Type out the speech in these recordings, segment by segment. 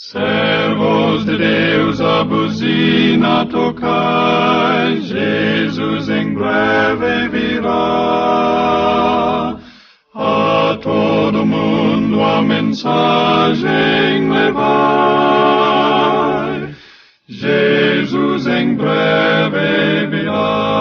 Servos de Deus, a buzina tocai, Jesus em breve virá. A todo mundo a mensagem levai, Jesus em breve virá.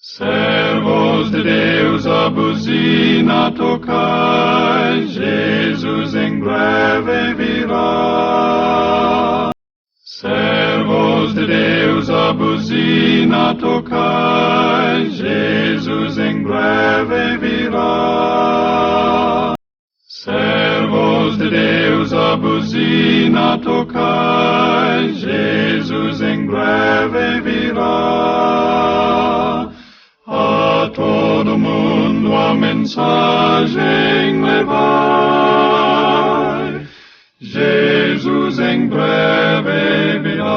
Servos de Deus, a buzina tocai, Jesus em breve virá. Servos de Deus, a buzina tocai, Jesus em breve virá. Servos de Deus, a buzina tocai, Jesus em breve virá. A todo mundo a mensagem levai, Jesus em breve virá.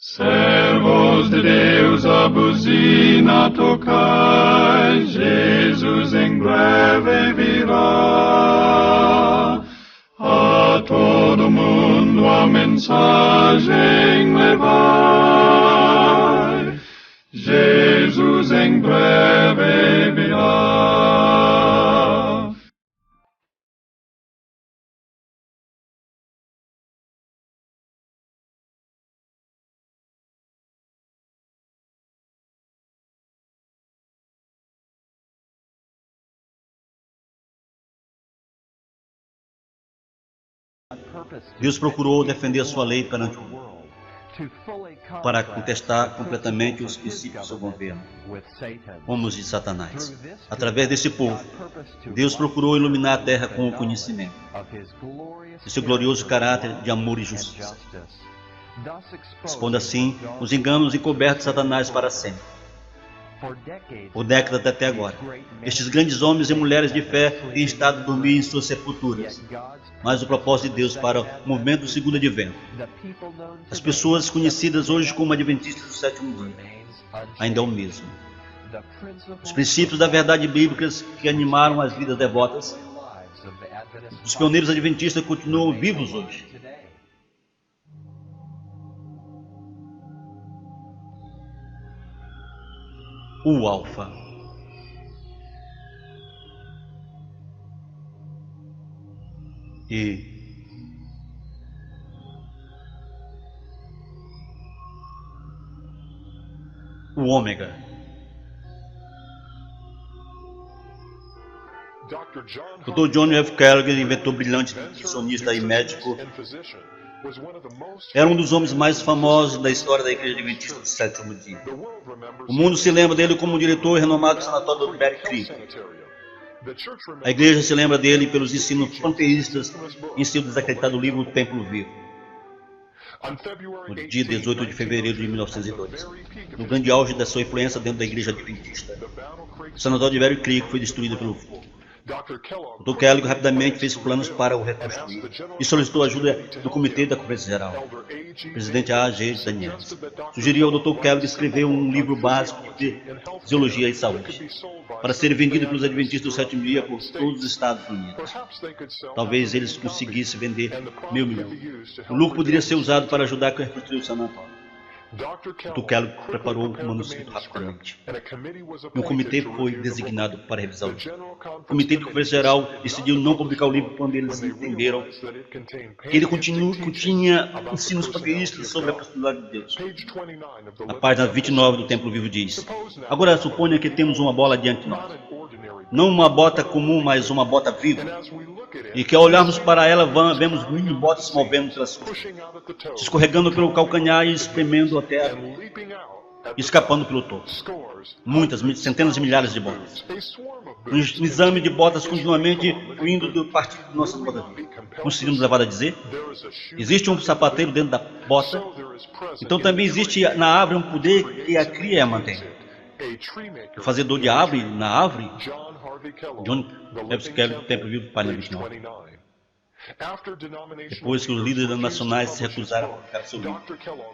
Servos de Deus, a buzina tocai, Jesus em breve virá. A todo mundo a mensagem levai, Jesus em breve virá. Deus procurou defender sua lei perante o mundo, para contestar completamente os princípios do seu governo, como os de Satanás. Através desse povo, Deus procurou iluminar a terra com o conhecimento de seu glorioso caráter de amor e justiça, expondo assim os enganos encobertos de Satanás para sempre. Por décadas até agora, estes grandes homens e mulheres de fé têm estado a dormir em suas sepulturas, mas o propósito de Deus para o movimento do segundo advento, as pessoas conhecidas hoje como adventistas do sétimo dia, ainda é o mesmo. Os princípios da verdade bíblica que animaram as vidas devotas Os pioneiros adventistas continuam vivos hoje. O Alfa. E o Ômega. Dr. John F. Kellogg, inventor brilhante, nutricionista e médico, era um dos homens mais famosos da história da Igreja Adventista do Sétimo Dia. O mundo se lembra dele como um diretor renomado do sanatório do Bear Creek. A igreja se lembra dele pelos ensinos panteístas em seu desacreditado livro O Templo Vivo. No dia 18 de fevereiro de 1902, no grande auge da sua influência dentro da Igreja Adventista, o sanatório de Bear Creek foi destruído pelo fogo. Dr. Kellogg rapidamente fez planos para o reconstruir e solicitou a ajuda do Comitê da Conferência Geral. O presidente A.G. Daniels sugeriu ao Dr. Kellogg escrever um livro básico de fisiologia e saúde, para ser vendido pelos Adventistas do Sétimo Dia por todos os Estados Unidos. Talvez eles conseguissem vender 1.000 milhões. O lucro poderia ser usado para ajudar a reconstruir o sanatório. Dr. Kellogg preparou um manuscrito rapidamente. E um comitê foi designado para revisar o livro. O Comitê de Conferência Geral decidiu não publicar o livro quando eles entenderam que ele continha ensinos panteístas sobre a personalidade de Deus. A página 29 do Templo Vivo diz: agora suponha que temos uma bola diante de nós. Não uma bota comum, mas uma bota viva. E que ao olharmos para ela, vemos mini botas se movendo pelas costas, se escorregando pelo calcanhar e espremendo até a rua, e escapando pelo topo. Muitas, centenas de milhares de botas. Um exame de botas continuamente indo do partido de nossas botas. Nós seríamos levados a dizer: existe um sapateiro dentro da bota, então também existe na árvore um poder que a cria e a mantém. O fazedor de árvore na árvore, John F. Kellogg, do Templo Vivo, página 29. Depois que os líderes nacionais se recusaram a publicar seu livro,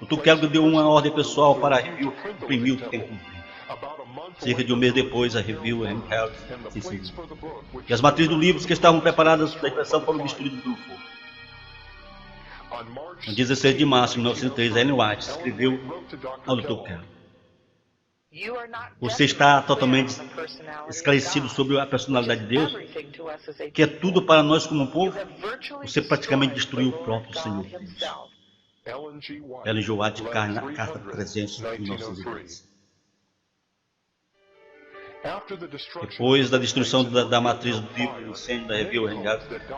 Dr. Kellogg deu uma ordem pessoal para a Review imprimir o Templo Vivo. Cerca de um mês depois, a Review se encerrou. E as matrizes do livro que estavam preparadas para a impressão foram destruídas pelo fogo. No 16 de março de 1903, Ellen White escreveu ao Dr. Kellogg: você está totalmente esclarecido sobre a personalidade de Deus, que é tudo para nós como povo. Você praticamente destruiu o próprio Senhor Deus. Ellen G. White, carta 300, 1903. Depois da destruição da matriz do livro e do incêndio da Review,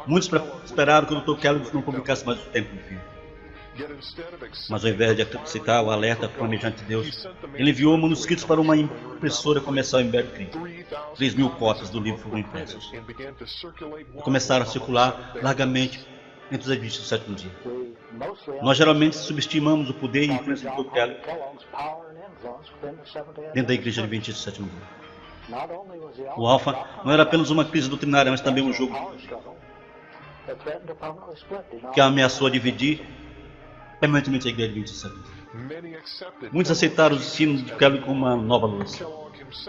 muitos esperaram que o Dr. Kellogg não publicasse mais o Templo Vivo. Mas ao invés de aceitar o alerta planejante de Deus, ele enviou manuscritos para uma impressora comercial em Bear Creek. 3.000 cópias do livro foram impressas e começaram a circular largamente entre os adventistas do sétimo dia. Nós geralmente subestimamos o poder e a influência de Dr. Kellogg dentro da Igreja Adventista do sétimo dia. O Alfa não era apenas uma crise doutrinária, mas também um jogo que ameaçou dividir permanentemente a Igreja Adventista. Muitos aceitaram o ensino de Kellogg como uma nova luz.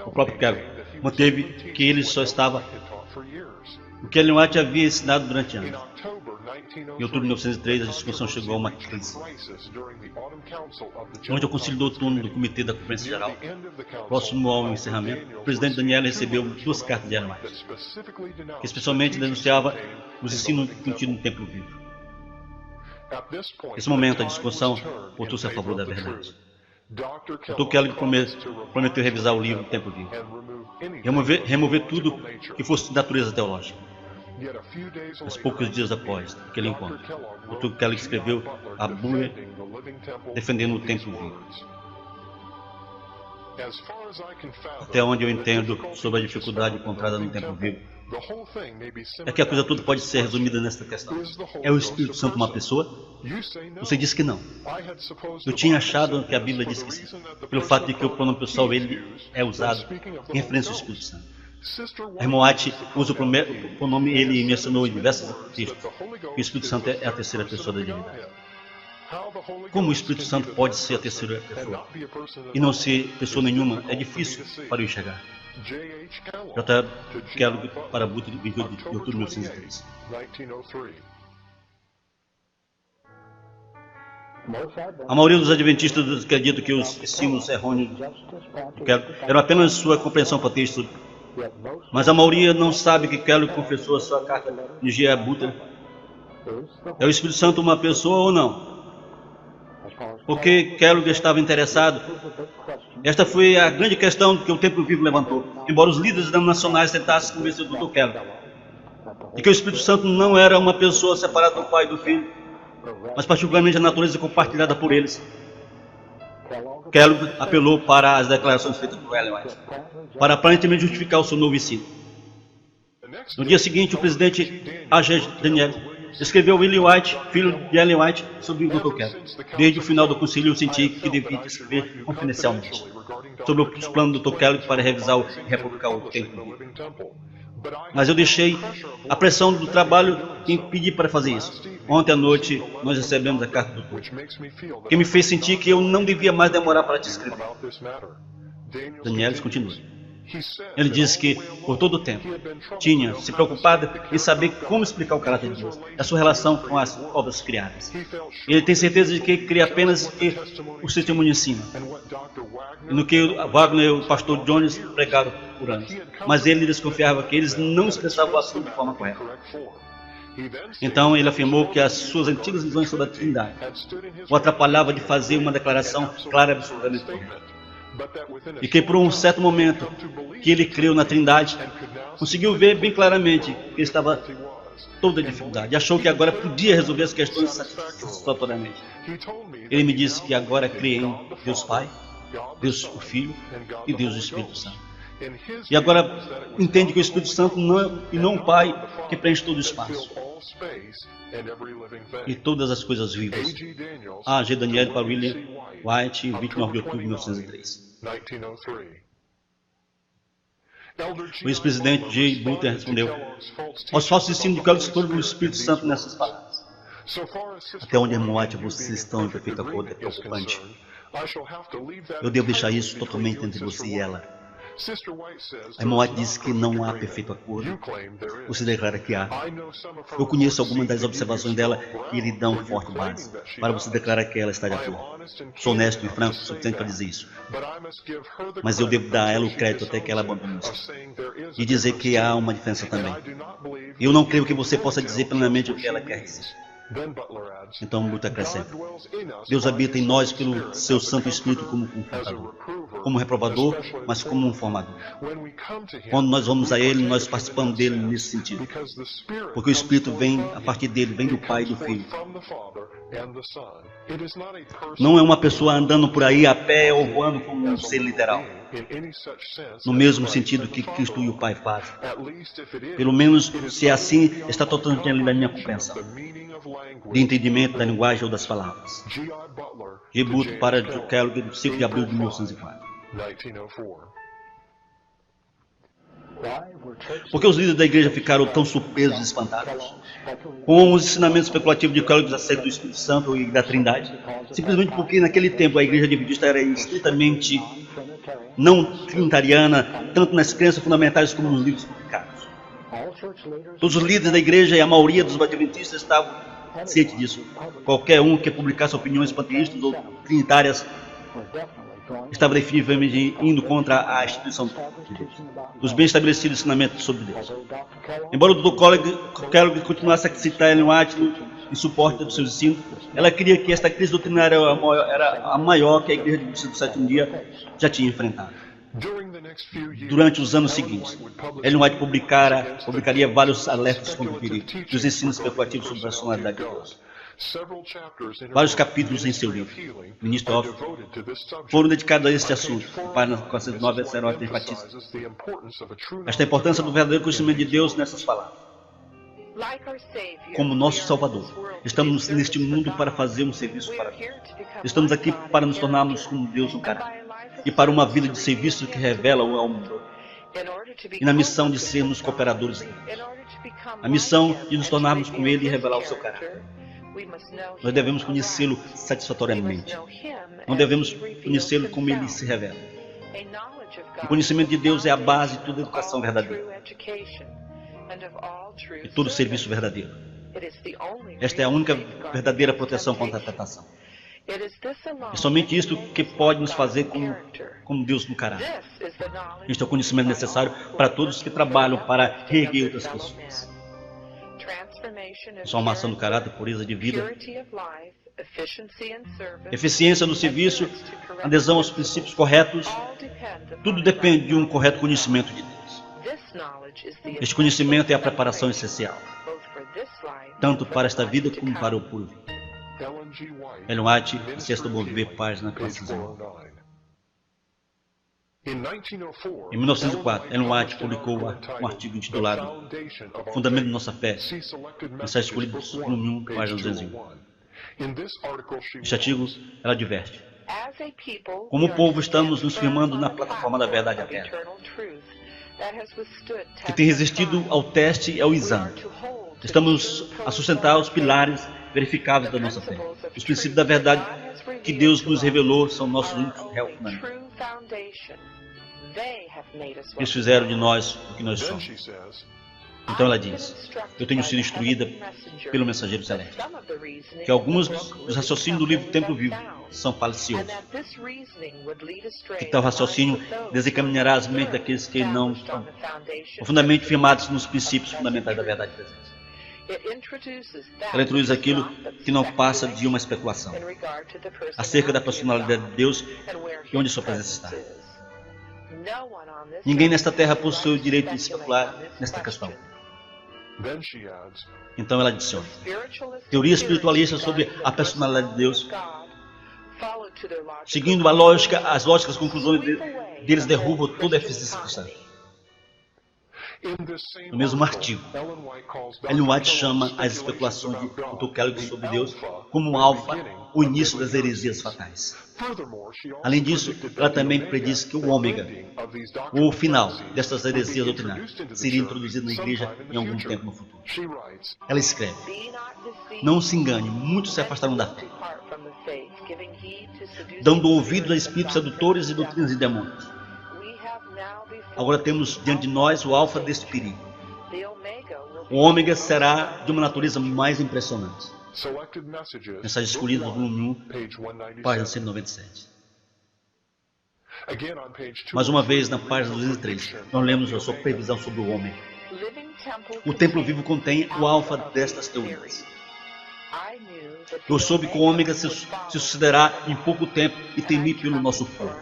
O próprio Kellogg manteve que ele só estava o que Ellen White havia ensinado durante anos. Em outubro de 1903, a discussão chegou a uma crise. Durante o concílio do outono do Comitê da Conferência Geral, próximo ao encerramento, o presidente Daniel recebeu 2 cartas de Ellen White, que especialmente denunciava os ensinos contidos no Templo Vivo. Nesse momento, a discussão voltou-se a favor da verdade. Dr. Kellogg prometeu revisar o livro do Templo Vivo, remover tudo que fosse de natureza teológica. Mas poucos dias após aquele encontro, Dr. Kellogg escreveu a bula defendendo o Templo Vivo. Até onde eu entendo sobre a dificuldade encontrada no Templo Vivo, é que a coisa toda pode ser resumida nesta questão. É o Espírito Santo uma pessoa? Você diz que não. Eu tinha achado que a Bíblia diz que sim, pelo fato de que o pronome pessoal ele é usado em referência ao Espírito Santo. A irmã White usa o pronome ele mencionou em diversos textos que o Espírito Santo é a terceira pessoa da divindade. Como o Espírito Santo pode ser a terceira pessoa e não ser pessoa nenhuma, é difícil para eu enxergar. J. Kellogg para Butler, 28 de outubro de 1903. A maioria dos adventistas acredita que os ensinos errôneos de Kellogg eram apenas sua compreensão patrística, mas a maioria não sabe que Kellogg confessou a sua carta de G. A. Butler. É o Espírito Santo uma pessoa ou não? Porque Kellogg estava interessado. Esta foi a grande questão que o Templo Vivo levantou, embora os líderes denominacionais tentassem convencer o Dr. Kellogg de que o Espírito Santo não era uma pessoa separada do Pai e do Filho, mas particularmente a natureza compartilhada por eles. Kellogg apelou para as declarações feitas por Ellen White, para aparentemente justificar o seu novo ensino. No dia seguinte, o presidente A.G. Daniel escreveu William White, filho de Ellen White, sobre o Dr. Kellogg. Desde o final do concílio, eu senti que devia escrever confidencialmente sobre os planos do Dr. Kellogg para revisar e republicar o templo. Mas eu deixei a pressão do trabalho impedir para fazer isso. Ontem à noite, nós recebemos a carta do Dr. que me fez sentir que eu não devia mais demorar para te escrever. Daniel continua. Ele disse que, por todo o tempo, tinha se preocupado em saber como explicar o caráter de Deus, a sua relação com as obras criadas. Ele tem certeza de que cria apenas o que o seu testemunho ensina, e no que Wagner e o pastor Jones pregaram por anos. Mas ele desconfiava que eles não expressavam o assunto de forma correta. Então ele afirmou que as suas antigas visões sobre a Trindade o atrapalhavam de fazer uma declaração clara e absolutamente correta. E que por um certo momento que ele creu na Trindade, conseguiu ver bem claramente que ele estava toda a dificuldade. Achou que agora podia resolver as questões satisfatoriamente. Ele me disse que agora crê em Deus Pai, Deus o Filho e Deus o Espírito Santo. E agora entende que o Espírito Santo não o Pai que preenche todo o espaço e todas as coisas vivas. A.G. Daniel para William White, 29 de outubro de 1903. O ex-presidente J. Butler respondeu: aos falsos ensinos de Kellogg se tornou o Espírito Santo nessas palavras. Até onde, irmão White, vocês estão em perfeito acordo, é preocupante. Eu devo deixar isso totalmente entre você e ela. A irmã White disse que não há perfeito acordo. Você declara que há. Eu conheço algumas das observações dela que lhe dão forte base para você declarar que ela está de acordo. Sou honesto e franco o suficiente para dizer isso. Mas eu devo dar a ela o crédito até que ela abandone isso. E dizer que há uma diferença também. Eu não creio que você possa dizer plenamente o que ela quer dizer. Então Butler acrescenta: Deus habita em nós pelo seu Santo Espírito como confrontador, como reprovador, mas como um formador. Quando nós vamos a Ele, nós participamos dele nesse sentido. Porque o Espírito vem a partir dele, vem do Pai e do Filho. Não é uma pessoa andando por aí a pé ou voando como um ser literal, no mesmo sentido que Cristo e o Pai fazem. Pelo menos, se é assim, está totalmente além da minha compreensão, de entendimento da linguagem ou das palavras. J. Butler para Kellogg, 5 de abril de 1904. Por que os líderes da igreja ficaram tão surpresos e espantados com os ensinamentos especulativos de Kellogg acerca do Espírito Santo e da Trindade? Simplesmente porque naquele tempo a igreja adventista era estritamente não trinitariana, tanto nas crenças fundamentais como nos livros publicados. Todos os líderes da igreja e a maioria dos adventistas estavam cientes disso. Qualquer um que publicasse opiniões panteístas ou trinitárias estava definitivamente indo contra a instituição de Deus, os bem estabelecidos ensinamentos sobre Deus. Embora o Dr. Kellogg continuasse a citar Ellen White em suporte dos seus ensinos, ela queria que esta crise doutrinária era a maior que a igreja do sétimo dia já tinha enfrentado. Durante os anos seguintes, Ellen White publicaria vários alertas contra o perigo dos ensinos especulativos sobre a personalidade de Deus. Vários capítulos em seu livro, Ministry of, foram dedicados a este assunto. Página 409 enfatiza esta importância do verdadeiro conhecimento de Deus nessas palavras. Como nosso Salvador, estamos neste mundo para fazer um serviço para Deus. Estamos aqui para nos tornarmos como Deus no caráter e para uma vida de serviço que revela ao mundo. E na missão de sermos cooperadores dele. A missão de nos tornarmos como Ele e revelar o seu caráter. Nós devemos conhecê-lo satisfatoriamente. Não devemos conhecê-lo como ele se revela. O conhecimento de Deus é a base de toda educação verdadeira e todo serviço verdadeiro. Esta é a única verdadeira proteção contra a tentação. É somente isto que pode nos fazer como Deus no caráter. Este é o conhecimento necessário para todos que trabalham para reerguer outras pessoas. Transformação do caráter, pureza de vida, eficiência no serviço, adesão aos princípios corretos, tudo depende de um correto conhecimento de Deus. Este conhecimento é a preparação essencial, tanto para esta vida como para o porvir. Ellen White, Sexto Bom Viver, página 409. Em 1904, Ellen White publicou um artigo intitulado Fundamento de Nossa Fé, mensagem escolhida do volume 1, página 201. Este artigo, ela adverte: como povo, estamos nos firmando na plataforma da verdade eterna, que tem resistido ao teste e ao exame. Estamos a sustentar os pilares verificáveis da nossa fé. Os princípios da verdade que Deus nos revelou são nossos únicos fundamentos. Eles fizeram de nós o que nós somos. Então ela diz: eu tenho sido instruída pelo mensageiro celeste que alguns dos raciocínios do livro Templo Vivo são faliciosos, que tal raciocínio desencaminhará as mentes daqueles que não estão profundamente firmados nos princípios fundamentais da verdade presente. Ela introduz aquilo que não passa de uma especulação acerca da personalidade de Deus e onde sua presença está. Ninguém nesta terra possui o direito de especular nesta questão. Então ela adiciona: teoria espiritualista sobre a personalidade de Deus, seguindo as lógicas conclusões deles, derrubam toda a eficiência cristã. No mesmo artigo, Ellen White chama as especulações de Dr. Kellogg sobre Deus como alfa, o início das heresias fatais. Além disso, ela também prediz que o ômega, o final destas heresias doutrinárias, seria introduzido na igreja em algum tempo no futuro. Ela escreve: não se engane, muitos se afastaram da fé, dando ouvidos a espíritos sedutores e doutrinas de demônios. Agora temos diante de nós o alfa deste perigo. O ômega será de uma natureza mais impressionante. Mensagem escolhida do volume 1, página 197. Mais uma vez, na página 203, nós lemos a sua previsão sobre o ômega. O Templo Vivo contém o alfa destas teorias. Eu soube que o ômega se sucederá em pouco tempo e temi pelo nosso povo.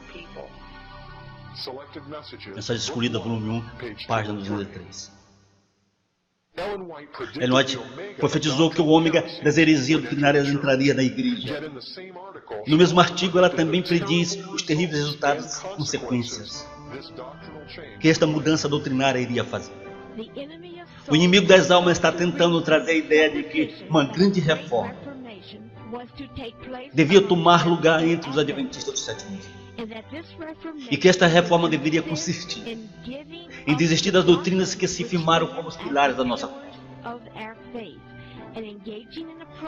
Mensagem escolhida, volume 1, página 203. Ellen White profetizou que o ômega das heresias doutrinárias entraria na igreja. No mesmo artigo, ela também prediz os terríveis resultados e consequências que esta mudança doutrinária iria fazer. O inimigo das almas está tentando trazer a ideia de que uma grande reforma devia tomar lugar entre os adventistas do sétimo dia. E que esta reforma deveria consistir em desistir das doutrinas que se firmaram como os pilares da nossa fé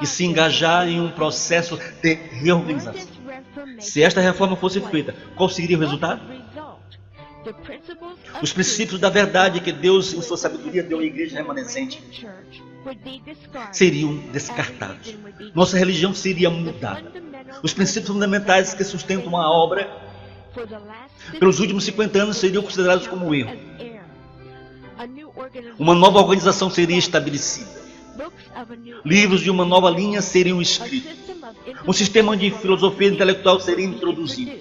e se engajar em um processo de reorganização. Se esta reforma fosse feita, qual seria o resultado? Os princípios da verdade que Deus, em sua sabedoria, deu à igreja remanescente seriam descartados. Nossa religião seria mudada. Os princípios fundamentais que sustentam a obra pelos últimos 50 anos seriam considerados como erro. Uma nova organização seria estabelecida. Livros de uma nova linha seriam escritos. Um sistema de filosofia intelectual seria introduzido.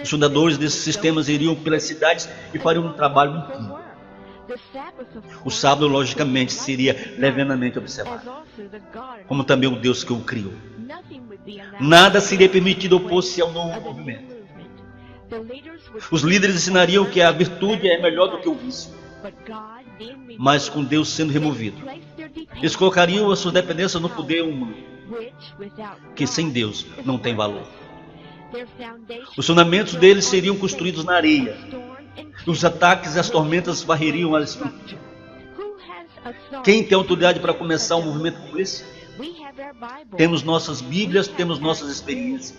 Os fundadores desses sistemas iriam pelas cidades e fariam um trabalho incrível. O sábado, logicamente, seria levianamente observado, como também o Deus que o criou. Nada seria permitido opor-se ao novo movimento. Os líderes ensinariam que a virtude é melhor do que o vício, mas com Deus sendo removido, eles colocariam as suas dependências no poder humano, que sem Deus não tem valor. Os fundamentos deles seriam construídos na areia. Os ataques e as tormentas varreriam a estrutura. Quem tem autoridade para começar um movimento como esse? Temos nossas Bíblias, temos nossas experiências.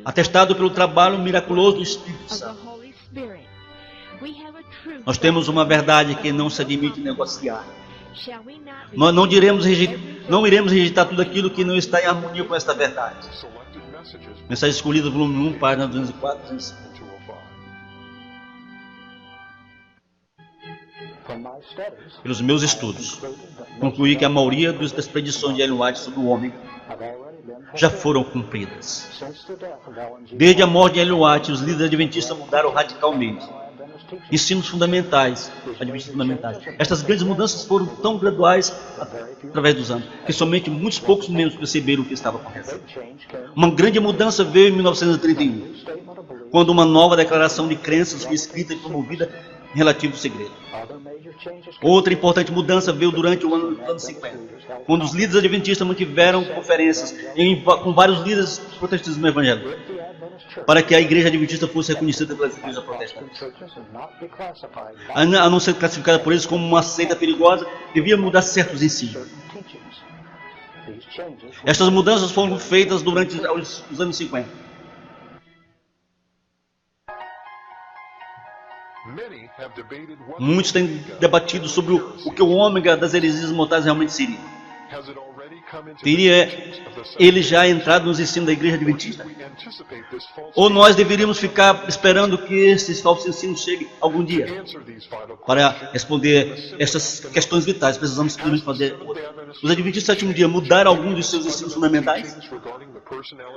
atestado pelo trabalho miraculoso do Espírito Santo. Nós temos uma verdade que não se admite negociar. Nós não iremos rejeitar tudo aquilo que não está em harmonia com esta verdade. Mensagem escolhida, volume 1, página 204, 205. Pelos meus estudos, concluí que a maioria das predições de Ellen White sobre o homem já foram cumpridas. Desde a morte de Ellen White, os líderes adventistas mudaram radicalmente. Ensinos fundamentais, adventistas fundamentais. Estas grandes mudanças foram tão graduais através dos anos, que somente muitos poucos membros perceberam o que estava acontecendo. Uma grande mudança veio em 1931, quando uma nova declaração de crenças foi escrita e promovida em relativo segredo. Outra importante mudança veio durante o ano dos anos 50, quando os líderes adventistas mantiveram conferências com vários líderes do protestantismo evangélico, para que a igreja adventista fosse reconhecida pelas igrejas protestantes. A não ser classificada por eles como uma seita perigosa, devia mudar certos ensinos. Estas mudanças foram feitas durante os anos 50. Muitos têm debatido sobre o que o ômega das heresias mortais realmente seria. Teria ele já entrado nos ensinos da igreja adventista? Ou nós deveríamos ficar esperando que esses falsos ensinos cheguem algum dia? Para responder estas questões vitais, precisamos simplesmente fazer. Os adventistas do sétimo dia mudaram alguns dos seus ensinos fundamentais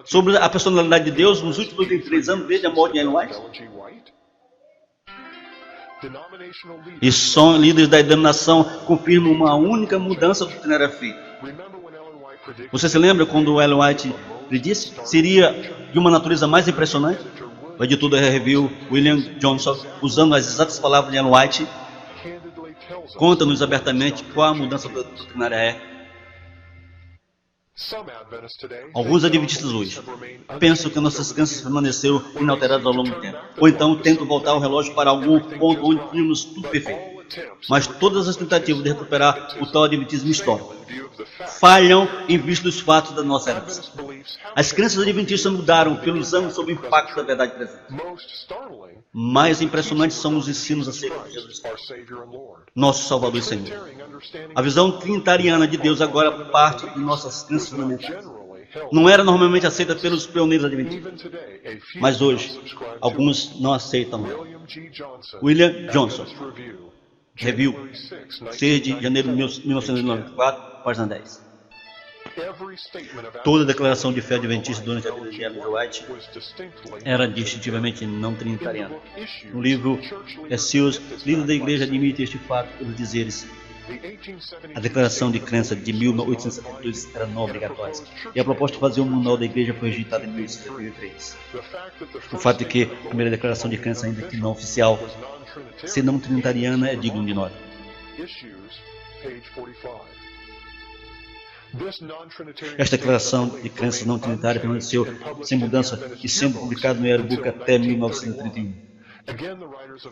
sobre a personalidade de Deus nos últimos 83 anos, desde a morte de Ellen White? E só líderes da denominação confirmam uma única mudança doutrinária feita. Você se lembra quando Ellen White predisse? Seria de uma natureza mais impressionante? O editor da review, William Johnson, usando as exatas palavras de Ellen White, conta-nos abertamente qual a mudança doutrinária é. Alguns adventistas hoje pensam que nossas crenças permaneceram inalteradas ao longo do tempo, ou então tentam voltar o relógio para algum ponto onde tínhamos tudo perfeito. Mas todas as tentativas de recuperar o tal adventismo histórico falham em vista dos fatos da nossa época. As crenças adventistas mudaram pelos anos sob o impacto da verdade presente. Mais impressionantes são os ensinos acerca de Jesus Cristo, nosso Salvador e Senhor. A visão trinitariana de Deus agora parte de nossas crenças fundamentais. Não era normalmente aceita pelos pioneiros adventistas, mas hoje alguns não aceitam. William Johnson, Review, 6 de janeiro de 1994, página 10. Toda declaração de fé adventista durante a vida de Ellen White era distintivamente não trinitariana. No livro Seals, líder da igreja admite este fato pelos dizeres: a declaração de crença de 1872 era não obrigatória, e a proposta de fazer um manual da igreja foi rejeitada em 1873. O fato de que a primeira declaração de crença, ainda que não oficial, se não trinitariana, é digno de nota. Esta declaração de crenças não trinitária permaneceu sem mudança e sendo publicada no Yearbook até 1931.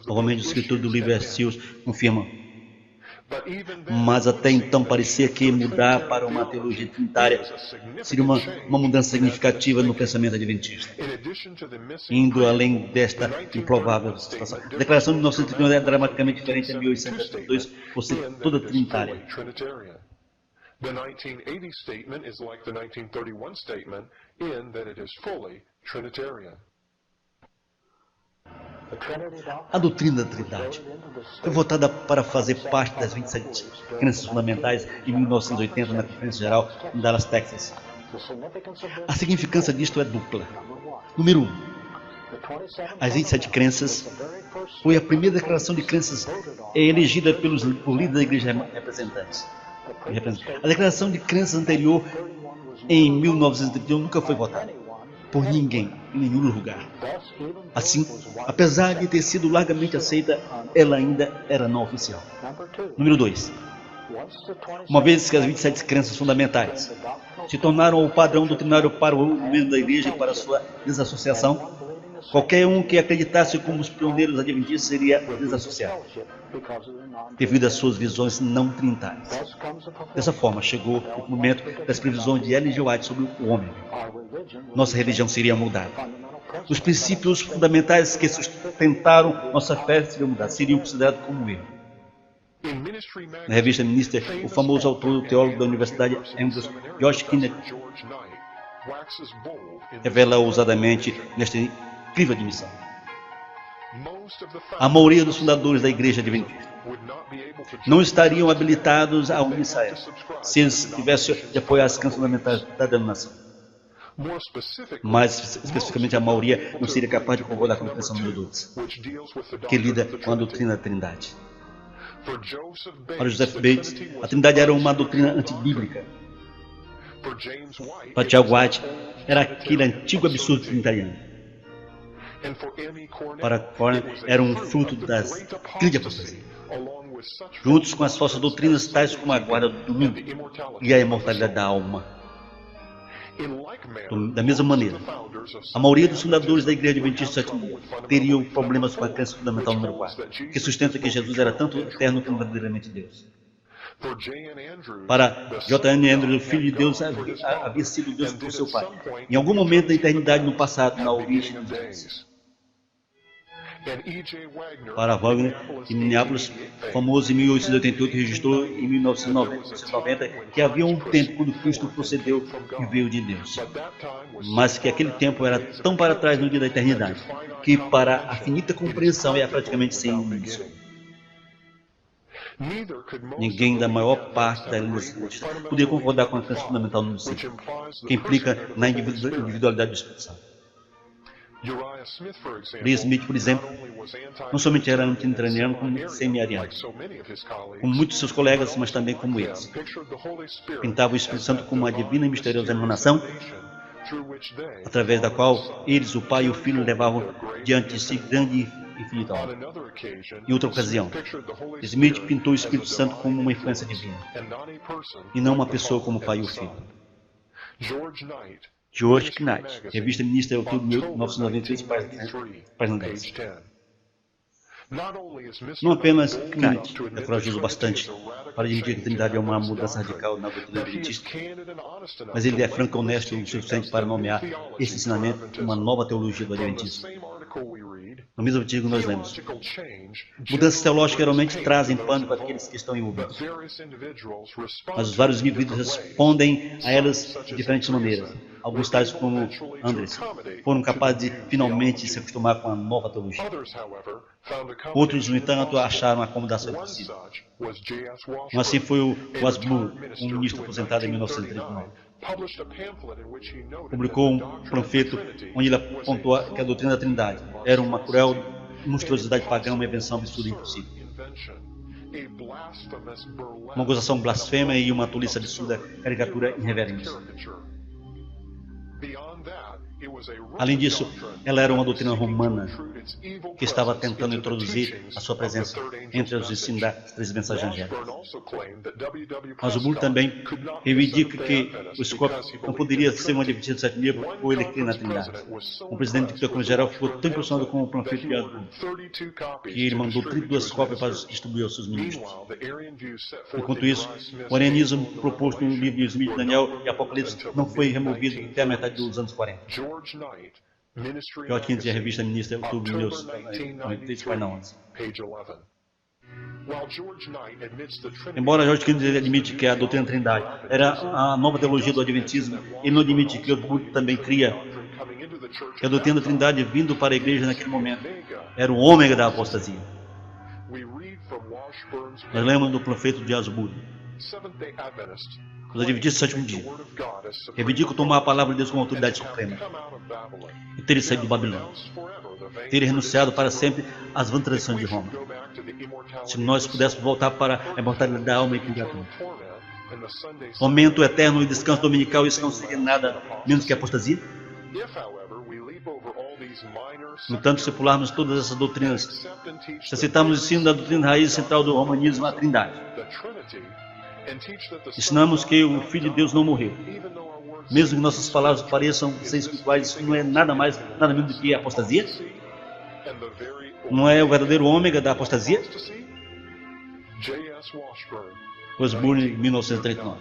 Novamente, o escritor do livro Seals confirma: mas até então parecia que mudar para uma teologia trinitária seria uma mudança significativa no pensamento adventista. Indo além desta improvável situação, a declaração de 1931 é dramaticamente diferente de 1872, por ser toda trinitária. The 1980 statement is like the 1931 statement in that it is fully Trinitarian. A doutrina da Trindade foi votada para fazer parte das 27 crenças fundamentais em 1980 na Conferência Geral em Dallas, Texas. A significância disto é dupla. Número 1. As 27 crenças foi a primeira declaração de crenças elegida por líderes da igreja representantes. A declaração de crenças anterior, em 1931, nunca foi votada por ninguém, em nenhum lugar. Assim, apesar de ter sido largamente aceita, ela ainda era não oficial. Número 2. Uma vez que as 27 crenças fundamentais se tornaram o padrão doutrinário para o movimento da igreja e para sua desassociação, Qualquer um que acreditasse como os pioneiros adventistas seria desassociado, devido às suas visões não trinitárias. Dessa forma, chegou o momento das previsões de Ellen G. White sobre o homem. Nossa religião seria mudada. Os princípios fundamentais que sustentaram nossa fé seriam mudados, seriam considerados como erro. Na revista Minister, o famoso autor e teólogo da Universidade Andrews, George Knight, revela ousadamente nesta incrível admissão. A maioria dos fundadores da Igreja Adventista não estariam habilitados a unir Israel se eles tivessem de apoiar as crenças fundamentais da denominação. Mais especificamente, a maioria não seria capaz de concordar com a crença número 2, que lida com a doutrina da Trindade. Para Joseph Bates, a Trindade era uma doutrina antibíblica. Para Tiago White, era aquele antigo absurdo trinitariano. Para Cornell, era um fruto das grandes apostasia, juntos com as falsas doutrinas tais como a guarda do domingo e a imortalidade da alma. Da mesma maneira, a maioria dos fundadores da Igreja Adventista do Sétimo Dia teriam problemas com a crença fundamental número 4, que sustenta que Jesus era tanto eterno como verdadeiramente Deus. Para J.N. Andrews, o Filho de Deus havia sido Deus por seu Pai, em algum momento da eternidade no passado, na origem dos dias. Para Wagner, em Minneapolis, famoso em 1888, registrou em 1990 que havia um tempo quando Cristo procedeu e veio de Deus, mas que aquele tempo era tão para trás no dia da eternidade, que para a finita compreensão é praticamente sem início. Ninguém da maior parte da Igreja poderia concordar com a crença fundamental número 5, que implica na individualidade do Espírito Santo. Uriah Smith, por exemplo, não somente era anti-trinitariano como semi-ariano, como muitos de seus colegas, mas também como eles. Pintava o Espírito Santo como uma divina e misteriosa emanação, através da qual eles, o Pai e o Filho, levavam diante de si grande e infinita obra. Em outra ocasião, Smith pintou o Espírito Santo como uma influência divina, e não uma pessoa como o Pai e o Filho. George Knight, revista Minister, outubro de 1993, página 10. Não apenas Knight é corajoso bastante para admitir que a Trindade é uma mudança radical na doutrina adventista, mas ele é franco e honesto o suficiente para nomear esse ensinamento uma nova teologia do Adventismo. No mesmo artigo nós lemos: mudanças teológicas geralmente trazem pânico àqueles que estão envolvidos, mas os vários indivíduos respondem a elas de diferentes maneiras. Alguns tais como Andres foram capazes de finalmente se acostumar com a nova teologia. Outros, no entanto, acharam a acomodação impossível. Assim foi o Wasblu, um ministro aposentado em 1939. Publicou um panfleto onde ele apontou que a doutrina da Trindade era uma cruel monstruosidade pagã, uma invenção absurda e impossível. Uma acusação blasfema e uma tolice absurda, caricatura irreverente. Além disso, ela era uma doutrina romana que estava tentando introduzir a sua presença entre os ensinos das três mensagens angélicas. Mas o Bull também reivindica que o Scott não poderia ser um adventista do sétimo dia por ele crer na Trindade. O presidente do Conselho Geral ficou tão impressionado com o panfleto de Asbull que ele mandou 32 cópias para distribuir aos seus ministros. Enquanto isso, o arianismo proposto no livro de Smith, Daniel e Apocalipse não foi removido até a metade dos anos 40. George Knight, a revista Minister, outubro de 1993, página 11. Embora George Knight admite que a doutrina da Trindade era a nova teologia do Adventismo, ele não admite que Osbury também cria que a doutrina da Trindade vindo para a igreja naquele momento era o ômega da apostasia. Nós lemos do panfleto de Osbury. Os adventistas do sétimo dia reivindicam tomar a palavra de Deus como autoridade suprema e terem saído do Babilônia, terem renunciado para sempre às vãs tradições de Roma. Se nós pudéssemos voltar para a imortalidade da alma e criatura, momento eterno e descanso dominical, isso não seria nada menos que apostasia? No entanto, se pularmos todas essas doutrinas, se aceitarmos o ensino da doutrina raiz central do romanismo, a Trindade, ensinamos que o Filho de Deus não morreu, Mesmo que nossas palavras pareçam ser espirituais, isso não é nada mais, nada menos do que apostasia? Não é o verdadeiro ômega da apostasia? Washburn, 1939.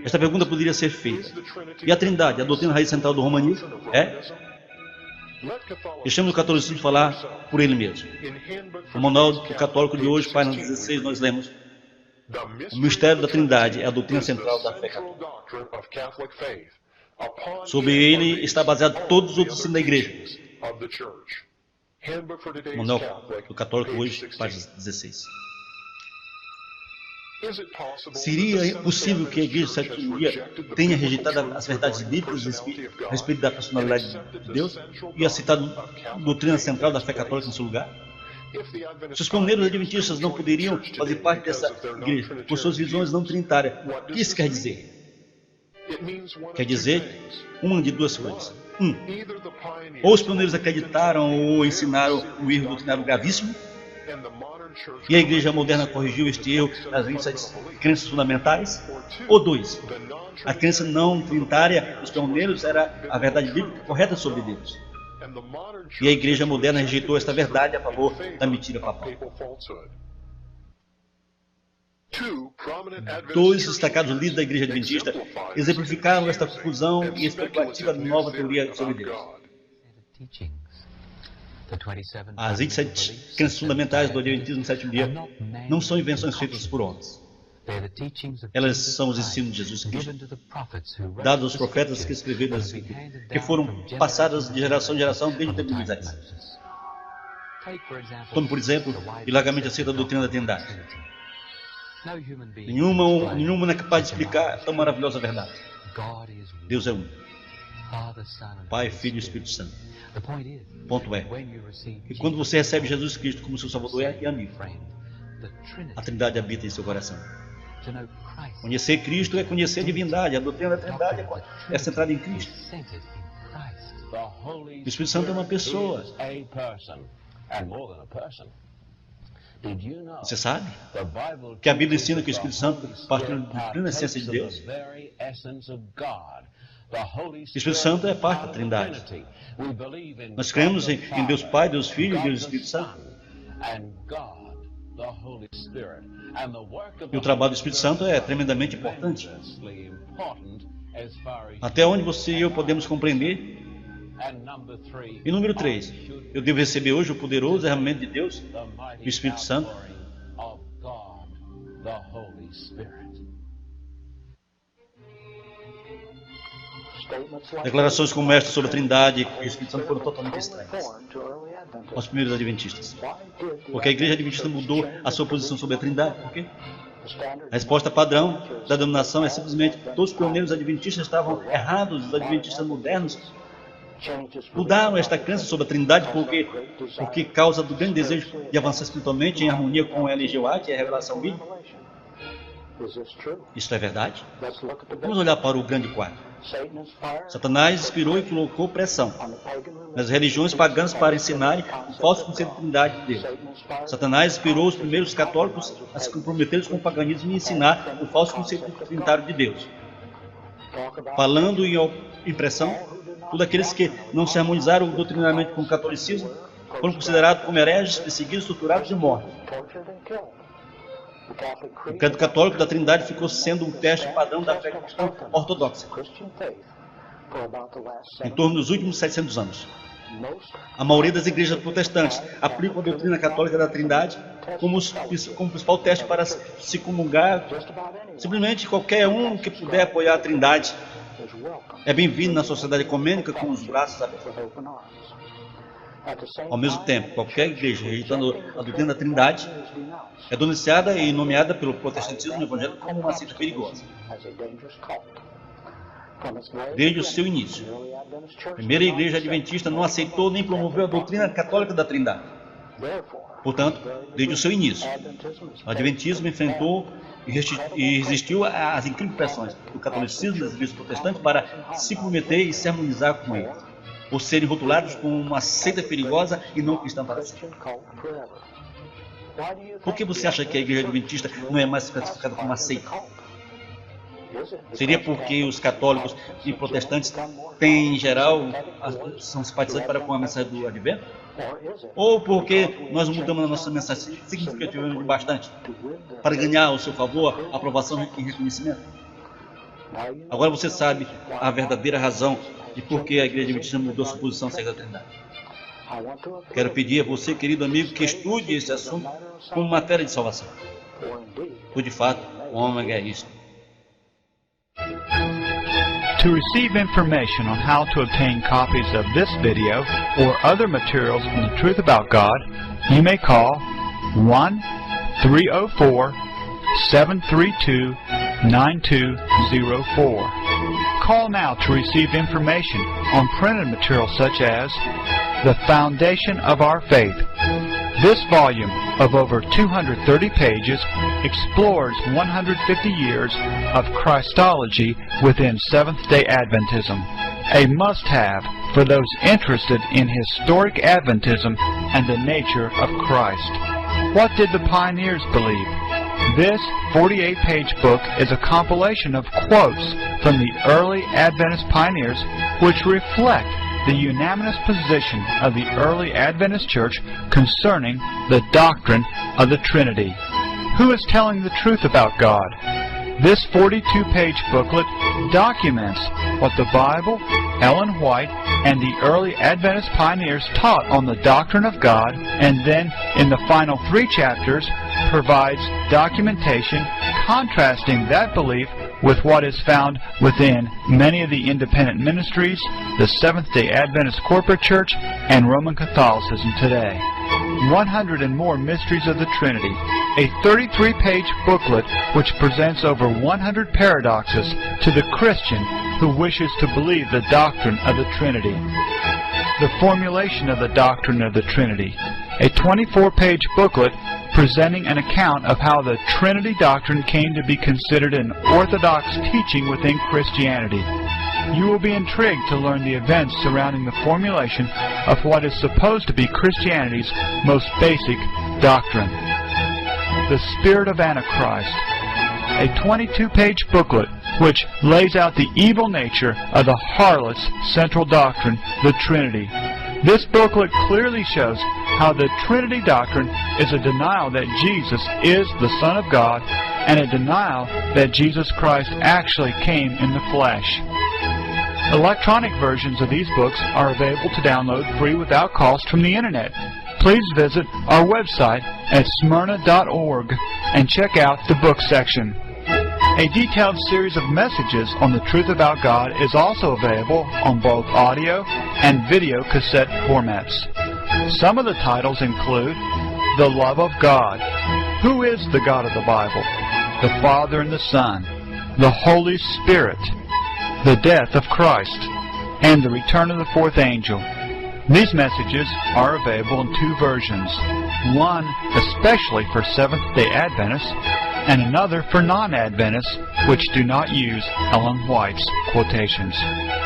Esta pergunta poderia ser feita. E a Trindade, a doutrina raiz central do romanismo? É? Deixamos o catolicismo falar por ele mesmo. No Manual do Católico de hoje, página 16, nós lemos: o mistério da Trindade é a doutrina central da fé católica. Sobre ele está baseado todos os outros ensinos da igreja. Manual do Católico hoje, página 16. Seria possível que a igreja do sétimo dia tenha rejeitado as verdades bíblicas a respeito da personalidade de Deus e aceitado a doutrina central da fé católica em seu lugar? Se os pioneiros adventistas não poderiam fazer parte dessa igreja por suas visões não trinitárias, o que isso quer dizer? Quer dizer uma de duas coisas. Ou os pioneiros acreditaram ou ensinaram um erro doutrinário gravíssimo, e a igreja moderna corrigiu este erro nas 27 crenças fundamentais. Ou dois, a crença não trinitária dos pioneiros era a verdade bíblica correta sobre Deus. E a igreja moderna rejeitou esta verdade a favor da mentira papal. Dois destacados líderes da igreja adventista exemplificaram esta confusão e especulativa nova teoria sobre Deus. As 27 crenças fundamentais do Adventismo no sétimo dia não são invenções feitas por homens. Elas são os ensinos de Jesus Cristo, dados aos profetas que escreveram as Escrituras, que foram passadas de geração em geração desde o tempo de Moisés. Tome, por exemplo, e largamente aceita a doutrina da Trindade. Nenhuma é capaz de explicar tão maravilhosa verdade. Deus é um. Pai, Filho e Espírito Santo. O ponto é que quando você recebe Jesus Cristo como seu Salvador e amigo, a Trindade habita em seu coração. Conhecer Cristo é conhecer a divindade. A doutrina da Trindade é centrada em Cristo. O Espírito Santo é uma pessoa. Você sabe que a Bíblia ensina que o Espírito Santo parte da plena essência de Deus? O Espírito Santo é parte da Trindade. Nós cremos em Deus Pai, Deus Filho e Deus Espírito Santo. E o trabalho do Espírito Santo é tremendamente importante. Até onde você e eu podemos compreender. E número 3, eu devo receber hoje o poderoso derramamento de Deus, o Espírito Santo. Declarações como esta sobre a Trindade e o Espírito Santo foram totalmente estranhas aos primeiros adventistas. Porque a igreja adventista mudou a sua posição sobre a Trindade. Por quê? A resposta padrão da denominação é simplesmente: todos os pioneiros adventistas estavam errados. Os adventistas modernos mudaram esta crença sobre a Trindade porque causa do grande desejo de avançar espiritualmente em harmonia com a L.G. White e a revelação bíblica. Isso é verdade? Vamos olhar para o grande quadro. Satanás inspirou e colocou pressão nas religiões pagãs para ensinarem o falso conceito de Trindade de Deus. Satanás inspirou os primeiros católicos a se comprometerem com o paganismo e ensinar o falso conceito trinitário de Deus. Falando em pressão, todos aqueles que não se harmonizaram doutrinariamente com o catolicismo foram considerados como hereges, perseguidos, torturados e mortos. O credo católico da Trindade ficou sendo um teste padrão da fé cristã ortodoxa em torno dos últimos 700 anos. A maioria das igrejas protestantes aplicam a doutrina católica da Trindade como principal teste para se comungar. Simplesmente qualquer um que puder apoiar a Trindade é bem-vindo na sociedade ecumênica com os braços abertos. Ao mesmo tempo, qualquer igreja rejeitando a doutrina da Trindade é denunciada e nomeada pelo protestantismo evangélico como uma seita perigosa. Desde o seu início, a primeira igreja adventista não aceitou nem promoveu a doutrina católica da Trindade. Portanto, desde o seu início, o adventismo enfrentou e resistiu às incríveis pressões do catolicismo das igrejas protestantes para se comprometer e se harmonizar com ele, por serem rotulados como uma seita perigosa e não cristã para sempre. Por que você acha que a igreja adventista não é mais classificada como uma seita? Seria porque os católicos e protestantes têm, em geral, são simpatizantes para com a mensagem do advento? Ou porque nós mudamos a nossa mensagem significativamente bastante para ganhar o seu favor, aprovação e reconhecimento? Agora você sabe a verdadeira razão de por que a Igreja Adventista mudou sua posição acerca da Trindade. Quero pedir a você, querido amigo, que estude esse assunto como matéria de salvação. Pois de fato, o ômega é isto. To receive information on how to obtain copies of this video or other materials on the truth about God, you may call 1-304-732-9204. Call now to receive information on printed materials such as The Foundation of Our Faith. This volume of over 230 pages explores 150 years of Christology within Seventh-day Adventism, a must-have for those interested in historic Adventism and the nature of Christ. What did the pioneers believe? This 48-page book is a compilation of quotes from the early Adventist pioneers which reflect the unanimous position of the early Adventist Church concerning the doctrine of the Trinity. Who is telling the truth about God? This 42-page booklet documents what the Bible, Ellen White, and the early Adventist pioneers taught on the doctrine of God, and then in the final 3 chapters provides documentation contrasting that belief with what is found within many of the independent ministries, the Seventh-day Adventist Corporate Church, and Roman Catholicism today. 100 and More Mysteries of the Trinity, a 33-page booklet which presents over 100 paradoxes to the Christian who wishes to believe the doctrine of the Trinity. The Formulation of the Doctrine of the Trinity, a 24-page booklet presenting an account of how the Trinity doctrine came to be considered an orthodox teaching within Christianity. You will be intrigued to learn the events surrounding the formulation of what is supposed to be Christianity's most basic doctrine. The Spirit of Antichrist, a 22-page booklet which lays out the evil nature of the harlot's central doctrine, the Trinity. This booklet clearly shows how the Trinity doctrine is a denial that Jesus is the Son of God and a denial that Jesus Christ actually came in the flesh. Electronic versions of these books are available to download free without cost from the Internet. Please visit our website at smyrna.org and check out the book section. A detailed series of messages on the truth about God is also available on both audio and video cassette formats. Some of the titles include The Love of God, Who is the God of the Bible? The Father and the Son, The Holy Spirit, The Death of Christ, and The Return of the Fourth Angel. These messages are available in 2 versions, one especially for Seventh-day Adventists, and another for non-Adventists which do not use Ellen White's quotations.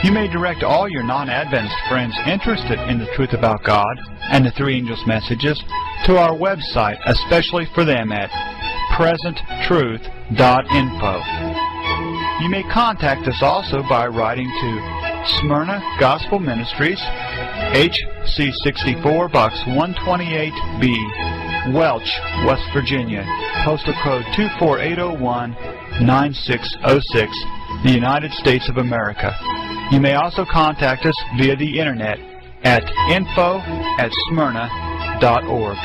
You may direct all your non-Adventist friends interested in the truth about God and the 3 angels' messages to our website, especially for them at presenttruth.info. You may contact us also by writing to Smyrna Gospel Ministries, HC 64, Box 128B, Welch, West Virginia, postal code 24801, 9606, the United States of America. You may also contact us via the Internet at info@smyrna.org.